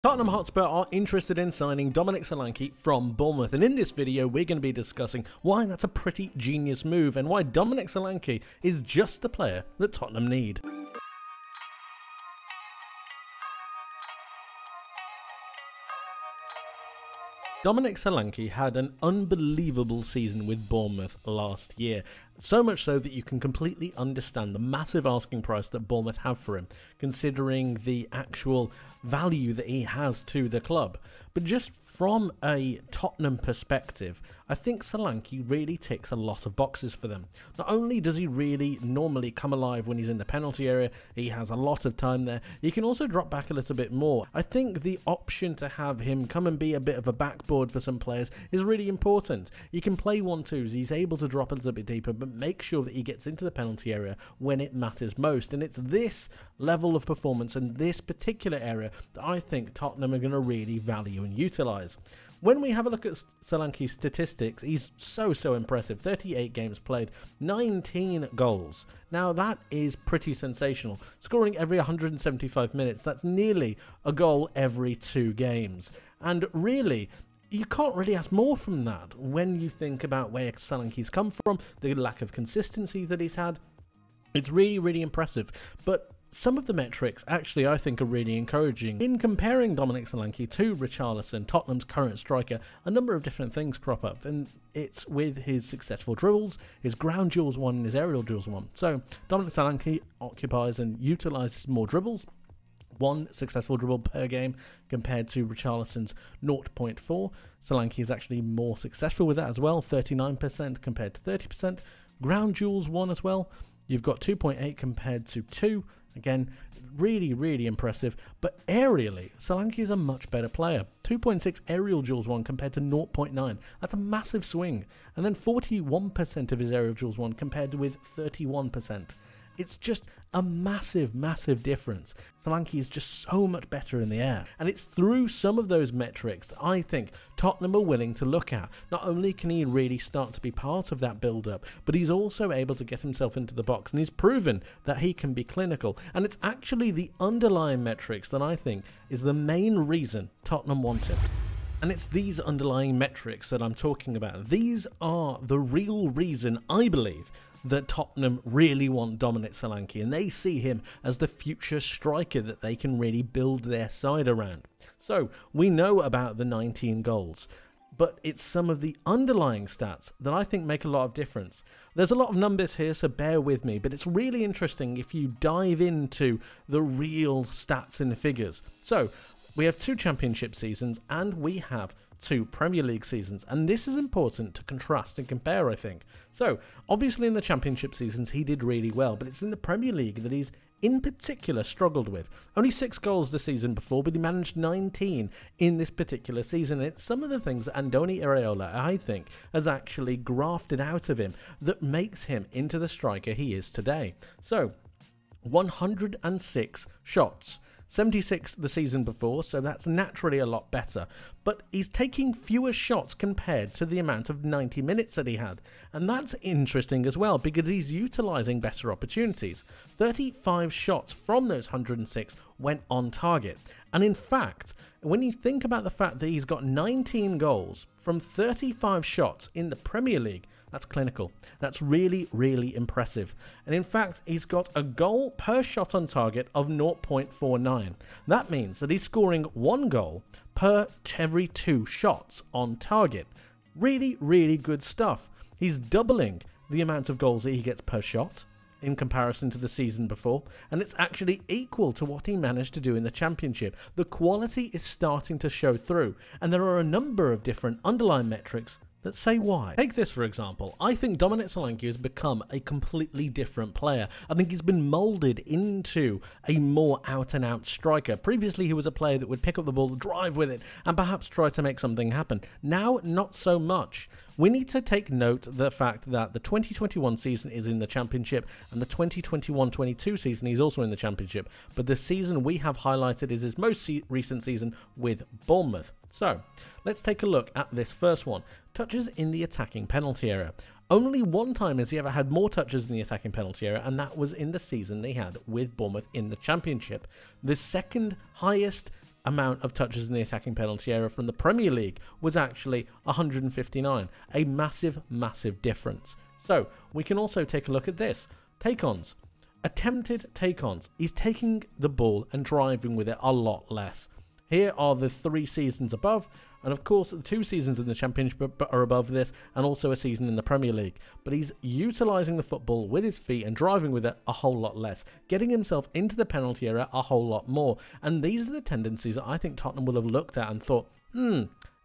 Tottenham Hotspur are interested in signing Dominic Solanke from Bournemouth, and in this video we're going to be discussing why that's a pretty genius move and why Dominic Solanke is just the player that Tottenham need. Dominic Solanke had an unbelievable season with Bournemouth last year, so much so that you can completely understand the massive asking price that Bournemouth have for him, considering the actual value that he has to the club. But just from a Tottenham perspective, I think Solanke really ticks a lot of boxes for them. Not only does he really normally come alive when he's in the penalty area, he has a lot of time there, he can also drop back a little bit more. I think the option to have him come and be a bit of a backboard for some players is really important. You can play 1-2s, he's able to drop a little bit deeper, but make sure that he gets into the penalty area when it matters most. And it's this level of performance and this particular area that I think Tottenham are going to really value and utilise. When we have a look at Solanke's statistics, he's so impressive. 38 games played, 19 goals. Now that is pretty sensational. Scoring every 175 minutes, that's nearly a goal every 2 games. And really, you can't really ask more from that when you think about where Solanke's come from, the lack of consistency that he's had. It's really impressive. But some of the metrics actually I think are really encouraging. In comparing Dominic Solanke to Richarlison, Tottenham's current striker, a number of different things crop up, and it's with his successful dribbles, his ground duels won and his aerial duels won. So Dominic Solanke occupies and utilises more dribbles, 1 successful dribble per game compared to Richarlison's 0.4. Solanke is actually more successful with that as well, 39% compared to 30%. Ground duels won as well, you've got 2.8 compared to 2. Again, really impressive. But aerially, Solanke is a much better player. 2.6 aerial duels won compared to 0.9. That's a massive swing. And then 41% of his aerial duels won compared with 31%. It's just a massive difference. Solanke is just so much better in the air. And it's through some of those metrics that I think Tottenham are willing to look at. Not only can he really start to be part of that build-up, but he's also able to get himself into the box. And he's proven that he can be clinical. And it's actually the underlying metrics that I think is the main reason Tottenham want him. And it's these underlying metrics that I'm talking about. These are the real reason, I believe, that Tottenham really want Dominic Solanke, and they see him as the future striker that they can really build their side around. So we know about the 19 goals, but it's some of the underlying stats that I think make a lot of difference. There's a lot of numbers here, so bear with me, but it's really interesting if you dive into the real stats and the figures. So we have 2 championship seasons and we have 2 Premier League seasons, and this is important to contrast and compare, I think. So obviously in the championship seasons he did really well, but it's in the Premier League that he's in particular struggled with. Only 6 goals the season before, but he managed 19 in this particular season. And it's some of the things that Andoni Iraola, I think, has actually grafted out of him that makes him into the striker he is today. So 106 shots, 76 the season before, so that's naturally a lot better. But he's taking fewer shots compared to the amount of 90 minutes that he had. And that's interesting as well, because he's utilising better opportunities. 35 shots from those 106 went on target. And in fact, when you think about the fact that he's got 19 goals from 35 shots in the Premier League, that's clinical. That's really impressive. And in fact, he's got a goal per shot on target of 0.49. That means that he's scoring 1 goal per every 2 shots on target. Really good stuff. He's doubling the amount of goals that he gets per shot in comparison to the season before, and it's actually equal to what he managed to do in the Championship. The quality is starting to show through, and there are a number of different underlying metrics that say why. Take this for example. I think Dominic Solanke has become a completely different player. I think he's been moulded into a more out-and-out striker. Previously he was a player that would pick up the ball, drive with it, and perhaps try to make something happen. Now, not so much. We need to take note of the fact that the 2021 season is in the Championship and the 2021-22 season is also in the Championship, but the season we have highlighted is his most recent season with Bournemouth. So let's take a look at this first one. Touches in the attacking penalty area. Only 1 time has he ever had more touches in the attacking penalty area, and that was in the season they had with Bournemouth in the Championship. The second highest amount of touches in the attacking penalty area from the Premier League was actually 159. A massive, massive difference. So we can also take a look at this. Take-ons. Attempted take-ons. He's taking the ball and driving with it a lot less. Here are the 3 seasons above, and of course the 2 seasons in the Championship are above this, and also a season in the Premier League. But he's utilising the football with his feet and driving with it a whole lot less, getting himself into the penalty area a whole lot more. And these are the tendencies that I think Tottenham will have looked at and thought,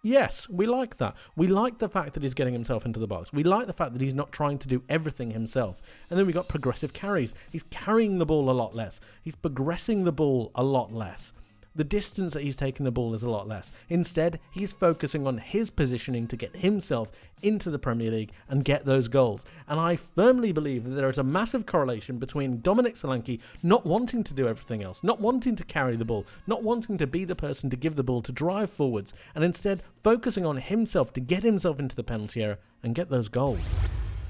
yes, we like that. We like the fact that he's getting himself into the box. We like the fact that he's not trying to do everything himself. And then we got progressive carries. He's carrying the ball a lot less. He's progressing the ball a lot less. The distance that he's taking the ball is a lot less. Instead, he's focusing on his positioning to get himself into the Premier League and get those goals. And I firmly believe that there is a massive correlation between Dominic Solanke not wanting to do everything else, not wanting to carry the ball, not wanting to be the person to give the ball to drive forwards, and instead focusing on himself to get himself into the penalty area and get those goals.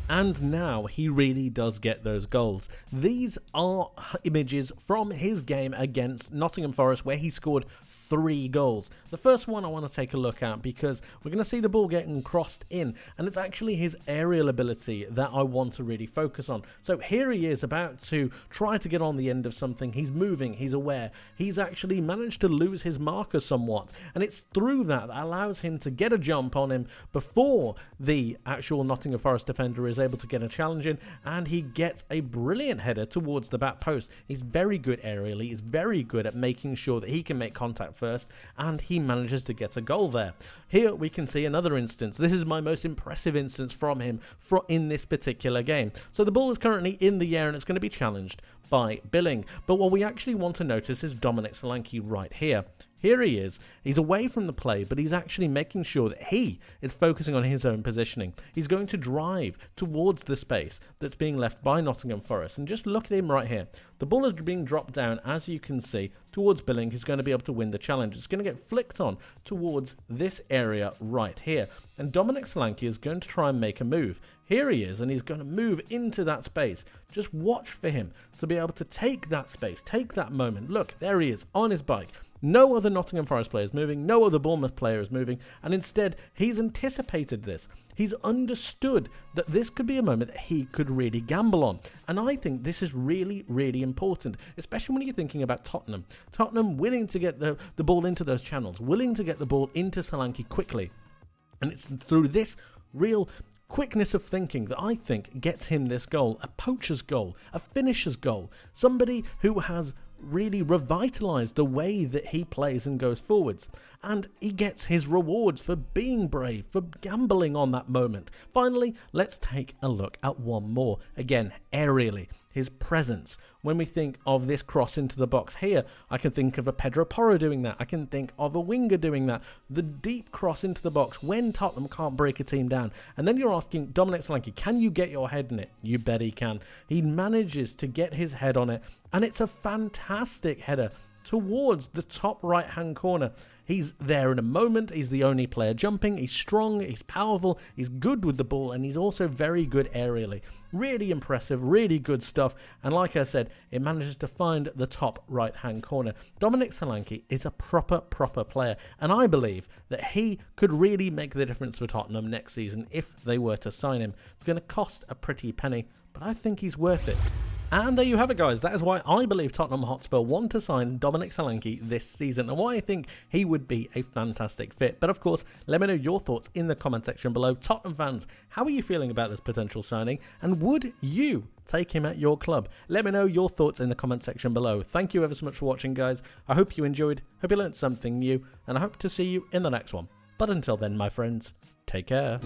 And now he really does get those goals. These are images from his game against Nottingham Forest where he scored 3 goals. The first one I want to take a look at because we're going to see the ball getting crossed in, and it's actually his aerial ability that I want to really focus on. So here he is about to try to get on the end of something. He's moving, he's aware. He's actually managed to lose his marker somewhat, and it's through that allows him to get a jump on him before the actual Nottingham Forest defender is able to get a challenge in, and he gets a brilliant header towards the back post. He's very good aerially, he's very good at making sure that he can make contact first, and he manages to get a goal there. Here we can see another instance. This is my most impressive instance from him in this particular game. So the ball is currently in the air and it's going to be challenged by Billing, but what we actually want to notice is Dominic Solanke right here. Here he is, he's away from the play, but he's actually making sure that he is focusing on his own positioning. He's going to drive towards the space that's being left by Nottingham Forest. And just look at him right here. The ball is being dropped down, as you can see, towards Billing, who's going to be able to win the challenge. It's going to get flicked on towards this area right here. And Dominic Solanke is going to try and make a move. Here he is, and he's going to move into that space. Just watch for him to be able to take that space, take that moment. Look, there he is on his bike. No other Nottingham Forest player is moving, no other Bournemouth player is moving, and instead he's anticipated this. He's understood that this could be a moment that he could really gamble on. And I think this is really, really important, especially when you're thinking about Tottenham. Tottenham willing to get the ball into those channels, willing to get the ball into Solanke quickly. And it's through this real quickness of thinking that I think gets him this goal, a poacher's goal, a finisher's goal, somebody who has really revitalized the way that he plays and goes forwards, and he gets his rewards for being brave, for gambling on that moment. Finally, let's take a look at one more, again aerially, his presence. When we think of this cross into the box here, I can think of a Pedro Porro doing that, I can think of a winger doing that, the deep cross into the box when Tottenham can't break a team down. And then you're asking Dominic Solanke, can you get your head in it? You bet he can. He manages to get his head on it, and it's a fantastic header towards the top right hand corner. He's there in a moment, he's the only player jumping, he's strong, he's powerful, he's good with the ball, and he's also very good aerially. Really impressive, really good stuff, and like I said, it manages to find the top right hand corner. Dominic Solanke is a proper player, and I believe that he could really make the difference for Tottenham next season if they were to sign him. It's going to cost a pretty penny, but I think he's worth it. And there you have it, guys. That is why I believe Tottenham Hotspur want to sign Dominic Solanke this season, and why I think he would be a fantastic fit. But of course, let me know your thoughts in the comment section below. Tottenham fans, how are you feeling about this potential signing, and would you take him at your club? Let me know your thoughts in the comment section below. Thank you ever so much for watching, guys. I hope you enjoyed, hope you learned something new, and I hope to see you in the next one. But until then, my friends, take care.